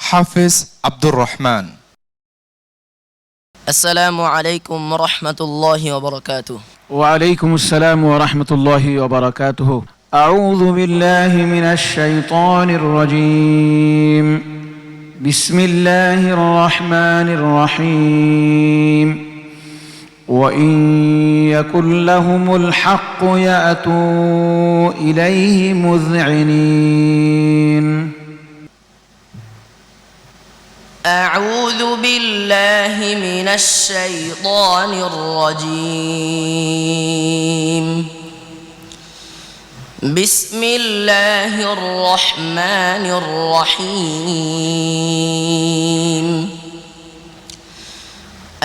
হাফেজ আব্দুর রহমান। আসসালামু আলাইকুম রহমতুল্লাহি ওয়া বারাকাতুহু। وعليكم السلام ورحمة الله وبركاته. أعوذ بالله من الشيطان الرجيم. بسم الله الرحمن الرحيم. وإن يكن لهم الحق يأتوا إليه مذعنين. أعوذ بالله من الشيطان الرجيم. بسم الله الرحمن الرحيم.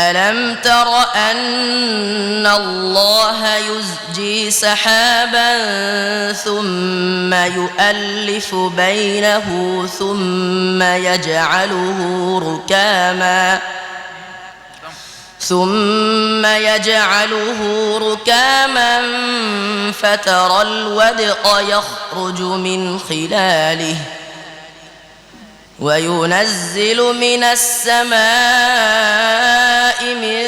ألم تر أن الله يزجي سحابا ثم يؤلف بينه ثم يجعله ركاما فترى الودق يخرج من خلاله وينزل من السماء من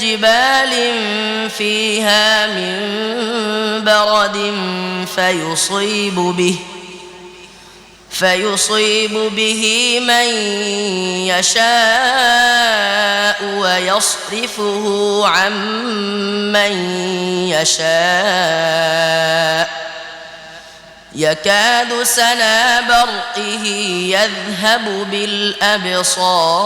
جبال فيها من برد فيصيب به من يشاء ويصرفه عن من يشاء يكاد سنا برقه يذهب بالأبصار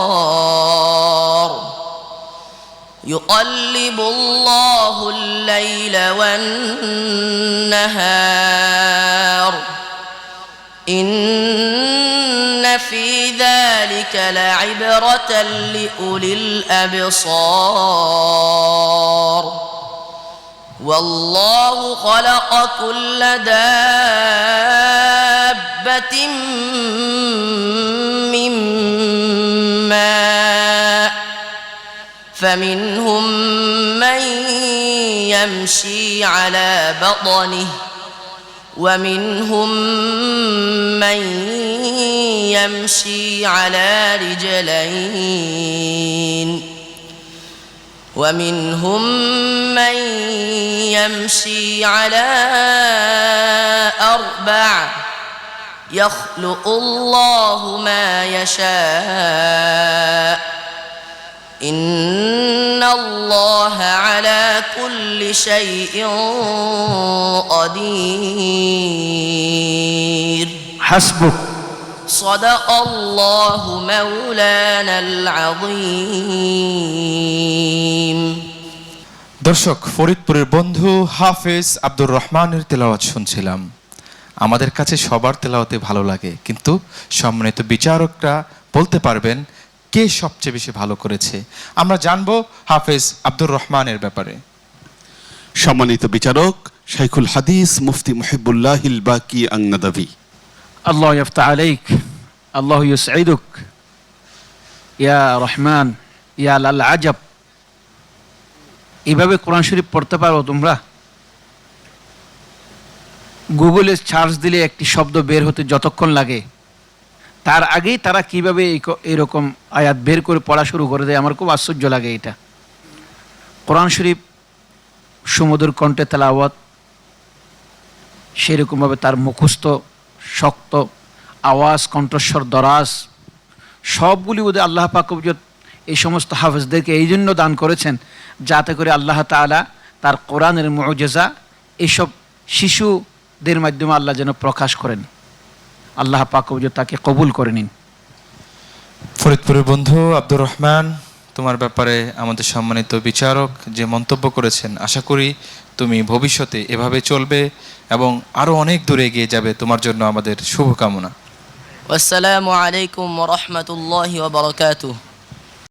يقلب الله الليل والنهار إن في ذلك لعبرة لأولي الأبصار والله خلق كل دابة من ماء فمنهم من يمشي على بطنه ومنهم من يمشي على رجلين ومنهم من يمشي على أربع يخلق الله ما يشاء إن الله على كل شيء قدير. حسبك. صدق الله مولانا العظيم. দর্শক, ফরিদপুরের বন্ধু হাফেজ আব্দুর রহমানের তেলাওয়াত শুনছিলাম। আমাদের কাছে সবার তেলাওয়াতে ভালো লাগে, কিন্তু সম্মানিত বিচারকরা বলতে পারবেন কে সবচেয়ে বেশি ভালো করেছে। আমরা জানবো হাফেজ আব্দুর রহমানের ব্যাপারে। সম্মানিত বিচারক শাইখুল হাদিস মুফতি মুহিবুল্লাহিল বাকি আংনাদাভি। الله يفتح عليك. الله يسعدك يا رحمن يا للعجب. এইভাবে কোরআন শরীফ পড়তে পারো তোমরা? গুগলে সার্চ দিলে একটি শব্দ বের হতে যতক্ষণ লাগে, তার আগেই তারা কিভাবে এরকম আয়াত বের করে পড়া শুরু করে দেয়। আমার খুব আশ্চর্য লাগে এটা। কোরআন শরীফ সুমধুর কণ্ঠে তেলাওয়াত, সেরকমভাবে তার মুখস্থ শক্ত আওয়াজ, কণ্ঠস্বর, দরাজ সবগুলি বোধহয় আল্লাহ পাক এই সমস্ত হাফেজদেরকে এই জন্য দান করেছেন যাতে করে আল্লাহ তাআলা তার কোরআনের মুআজিজা এইসব শিশুদের মাধ্যমে আল্লাহ যেন প্রকাশ করেন। আল্লাহ পাক তাকে কবুল করে নিন। ফরিদপুরের বন্ধু আব্দুর রহমান, তোমার ব্যাপারে আমাদের সম্মানিত বিচারক যে মন্তব্য করেছেন, আশা করি তুমি ভবিষ্যতে এভাবে চলবে এবং আরো অনেক দূরে এগিয়ে যাবে। তোমার জন্য আমাদের শুভকামনা। আসসালামু আলাইকুম ওয়া রাহমাতুল্লাহি ওয়া বারাকাতুহু।